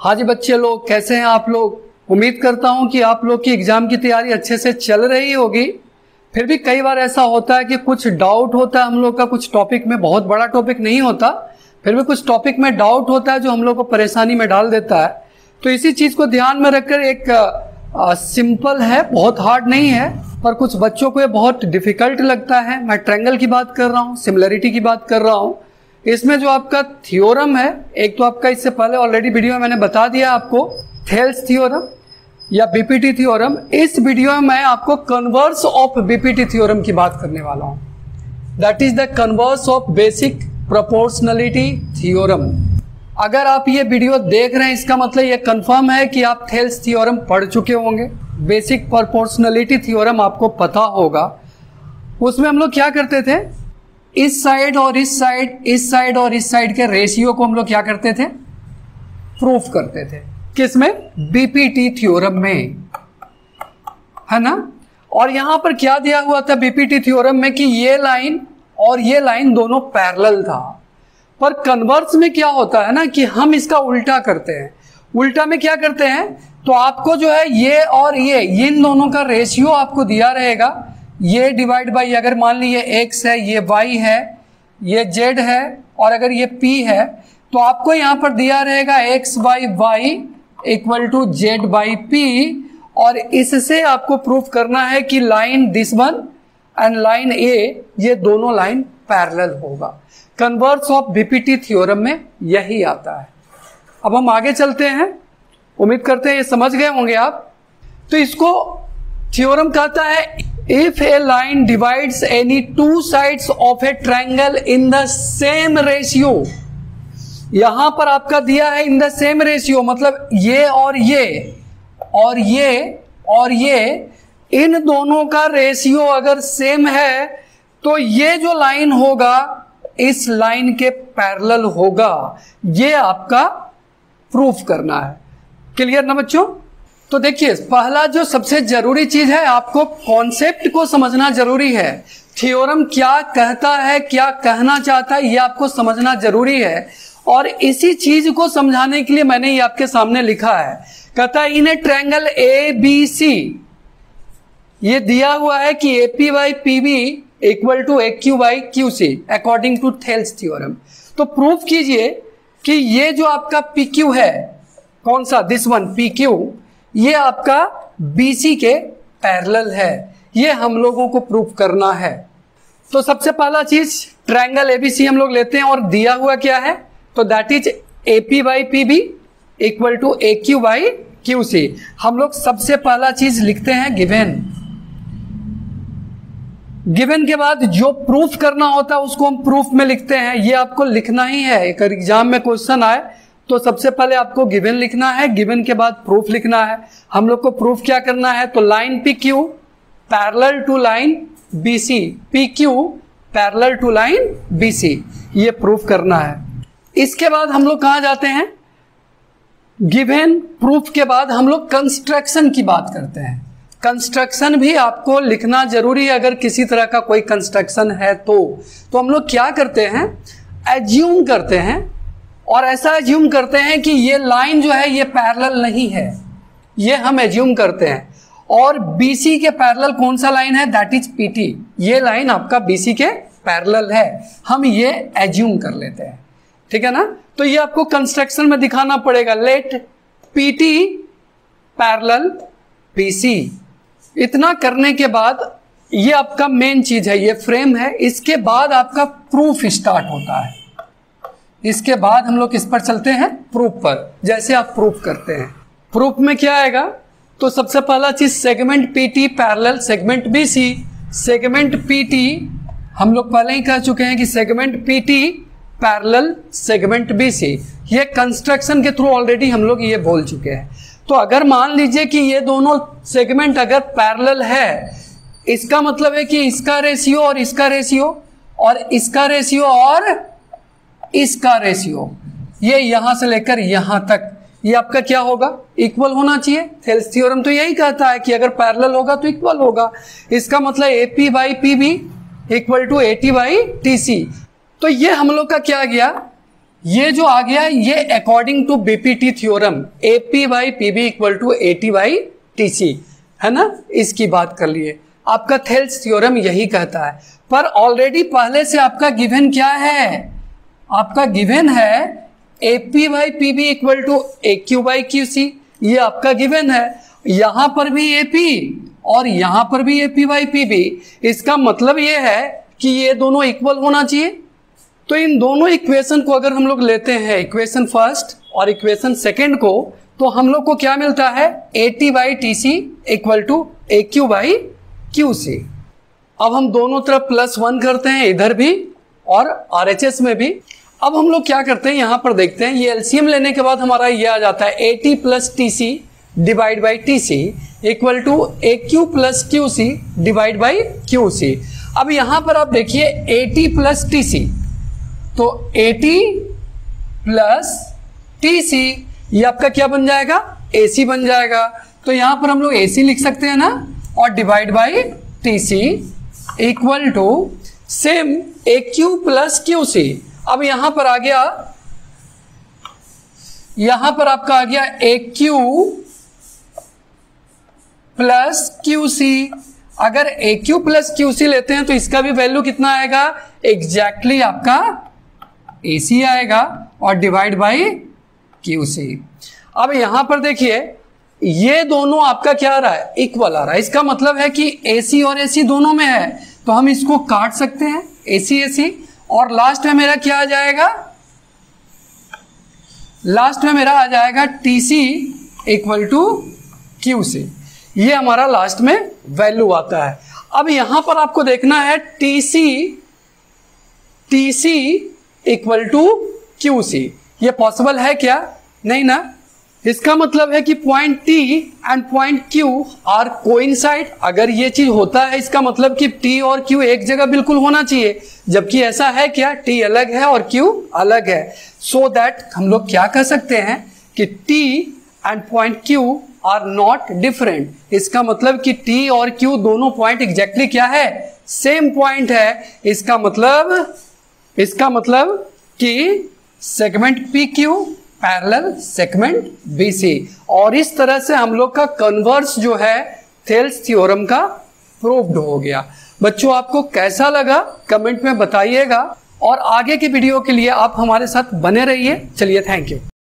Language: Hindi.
हाँ जी बच्चे लोग, कैसे हैं आप लोग। उम्मीद करता हूं कि आप लोग की एग्जाम की तैयारी अच्छे से चल रही होगी। फिर भी कई बार ऐसा होता है कि कुछ डाउट होता है हम लोग का, कुछ टॉपिक में, बहुत बड़ा टॉपिक नहीं होता, फिर भी कुछ टॉपिक में डाउट होता है जो हम लोग को परेशानी में डाल देता है। तो इसी चीज को ध्यान में रखकर एक सिंपल है, बहुत हार्ड नहीं है, पर कुछ बच्चों को ये बहुत डिफिकल्ट लगता है। मैं ट्रायंगल की बात कर रहा हूँ, सिमिलरिटी की बात कर रहा हूँ। इसमें जो आपका थ्योरम है, एक तो आपका इससे पहले ऑलरेडी वीडियो में मैंने बता दिया आपको, थेल्स थ्योरम या बीपीटी थ्योरम। इस वीडियो में मैं आपको कन्वर्स ऑफ बीपीटी थ्योरम की बात करने वाला हूं। That is the converse of basic proportionality theorem. अगर आप ये वीडियो देख रहे हैं, इसका मतलब ये कंफर्म है कि आप थेल्स थ्योरम पढ़ चुके होंगे। बेसिक प्रोपोर्शनलिटी थ्योरम आपको पता होगा। उसमें हम लोग क्या करते थे, इस साइड और इस साइड, इस साइड और इस साइड के रेशियो को हम लोग क्या करते थे, प्रूफ करते थे। किसमें? बीपीटी थ्योरम में, है ना। और यहां पर क्या दिया हुआ था बीपीटी थ्योरम में कि ये लाइन और ये लाइन दोनों पैरेलल था। पर कन्वर्स में क्या होता है ना कि हम इसका उल्टा करते हैं। उल्टा में क्या करते हैं, तो आपको जो है ये और ये इन दोनों का रेशियो आपको दिया रहेगा। ये डिवाइड बाई, अगर मान लीजिए x है, ये y है, ये z है, और अगर ये p है, तो आपको यहां पर दिया रहेगा x by y equal to z by p। और इससे आपको प्रूफ करना है कि line this one and line a, ये दोनों लाइन पैरेलल होगा। कन्वर्स ऑफ बीपीटी थ्योरम में यही आता है। अब हम आगे चलते हैं, उम्मीद करते हैं ये समझ गए होंगे आप। तो इसको थ्योरम कहता है, if a line divides any two sides of a triangle in the same ratio। यहां पर आपका दिया है in the same ratio, मतलब ये और ये और ये और ये, इन दोनों का रेशियो अगर सेम है तो ये जो लाइन होगा इस लाइन के पैरेलल होगा। ये आपका प्रूफ करना है। क्लियर ना बच्चों। तो देखिए, पहला जो सबसे जरूरी चीज है, आपको कॉन्सेप्ट को समझना जरूरी है। थ्योरम क्या कहता है, क्या कहना चाहता है, ये आपको समझना जरूरी है। और इसी चीज को समझाने के लिए मैंने ये आपके सामने लिखा है। कहता है इन ए ट्रायंगल ए बी सी, ये दिया हुआ है कि A P by P B equal to A Q by Q C according to Thales theorem. तो प्रूफ कीजिए कि ये जो आपका पी क्यू है, कौन सा, दिस वन पी क्यू, ये आपका BC के पैरेलल है। ये हम लोगों को प्रूफ करना है। तो सबसे पहला चीज ट्रायंगल ABC हम लोग लेते हैं और दिया हुआ क्या है, तो that is AP by PB equal to AQ by QC। हम लोग सबसे पहला चीज लिखते हैं गिवन। गिवन के बाद जो प्रूफ करना होता है उसको हम प्रूफ में लिखते हैं। ये आपको लिखना ही है। एक एग्जाम में क्वेश्चन आए तो सबसे पहले आपको गिवन लिखना है, गिवन के बाद प्रूफ लिखना है। हम लोग को प्रूफ क्या करना है, तो line PQ parallel to line BC, PQ parallel to line BC, ये प्रूफ करना है। इसके बाद हम लोग कहां जाते हैं, गिवन प्रूफ के बाद हम लोग कंस्ट्रक्शन की बात करते हैं। कंस्ट्रक्शन भी आपको लिखना जरूरी है अगर किसी तरह का कोई कंस्ट्रक्शन है तो हम लोग क्या करते हैं, एज्यूम करते हैं, और ऐसा एज्यूम करते हैं कि ये लाइन जो है ये पैरेलल नहीं है, ये हम एज्यूम करते हैं। और BC के पैरेलल कौन सा लाइन है, दैट इज PT। ये लाइन आपका BC के पैरेलल है, हम ये एज्यूम कर लेते हैं, ठीक है ना। तो ये आपको कंस्ट्रक्शन में दिखाना पड़ेगा, लेट PT पैरेलल BC। इतना करने के बाद ये आपका मेन चीज है, ये फ्रेम है। इसके बाद आपका प्रूफ स्टार्ट होता है। इसके बाद हम लोग इस पर चलते हैं प्रूफ पर। जैसे आप प्रूफ करते हैं, प्रूफ में क्या आएगा, तो सबसे पहला चीज segment PT parallel segment BC। Segment PT हम लोग पहले ही कह चुके हैं कि segment PT parallel segment BC। ये कंस्ट्रक्शन के थ्रू ऑलरेडी हम लोग ये बोल चुके हैं। तो अगर मान लीजिए कि ये दोनों सेगमेंट अगर पैरेलल है, इसका मतलब है कि इसका रेशियो और इसका रेशियो और इसका रेशियो और इसका रेशियो, ये यहां से लेकर यहां तक, ये आपका क्या होगा, इक्वल होना चाहिए। थेल्स थ्योरम तो यही कहता है कि अगर पैरेलल होगा तो इक्वल होगा। इसका मतलब AP by PB equal to AT by TC। तो ये हम लोग का क्या गया, ये जो आ गया ये according to BPT theorem AP by PB equal to AT by TC है ना, इसकी बात कर लिए। आपका थेल्स थ्योरम यही कहता है, पर ऑलरेडी पहले से आपका गिवन क्या है, आपका गिवन है AP by PB equal to AQ by QC, ये आपका गिवन है। यहां पर भी AP और यहां पर भी AP बाई पीबी, इसका मतलब ये है कि ये दोनों इक्वल होना चाहिए। तो इन दोनों इक्वेशन को अगर हम लोग लेते हैं, इक्वेशन फर्स्ट और इक्वेशन सेकेंड को, तो हम लोग को क्या मिलता है, AT by TC equal to AQ by QC। अब हम दोनों तरफ +1 करते हैं, इधर भी और RHS में भी। अब हम लोग क्या करते हैं, यहां पर देखते हैं, ये एलसीएम लेने के बाद हमारा ये आ जाता है AT plus TC divide by TC equal to AQ plus QC divide by QC। अब यहां पर आप देखिए AT प्लस TC, तो AT प्लस TC ये आपका क्या बन जाएगा, AC बन जाएगा। तो यहां पर हम लोग AC लिख सकते हैं ना, और divide by TC equal to same AQ plus QC। अब यहां पर आ गया, यहां पर आपका आ गया AQ प्लस QC। अगर AQ प्लस QC लेते हैं तो इसका भी वैल्यू कितना आएगा, एग्जैक्टली आपका AC आएगा और डिवाइड बाई QC। अब यहां पर देखिए ये दोनों आपका क्या आ रहा है, इक्वल आ रहा है। इसका मतलब है कि AC और AC दोनों में है, तो हम इसको काट सकते हैं AC और लास्ट में मेरा क्या आ जाएगा, लास्ट में मेरा आ जाएगा TC इक्वल टू QC। ये हमारा लास्ट में वैल्यू आता है। अब यहां पर आपको देखना है TC इक्वल टू QC, ये पॉसिबल है क्या, नहीं ना। इसका मतलब है कि point T and point Q are coincide. अगर ये चीज होता है इसका मतलब कि T और Q एक जगह बिल्कुल होना चाहिए, जबकि ऐसा है क्या, T अलग है और Q अलग है। सो दैट हम लोग क्या कह सकते हैं कि T and point Q are not different. इसका मतलब कि T और Q दोनों पॉइंट एग्जैक्टली क्या है, सेम पॉइंट है। इसका मतलब कि segment PQ parallel segment BC। और इस तरह से हम लोग का कन्वर्स जो है थेल्स थ्योरम का प्रूव्ड हो गया। बच्चों आपको कैसा लगा कमेंट में बताइएगा, और आगे की वीडियो के लिए आप हमारे साथ बने रहिए। चलिए, थैंक यू।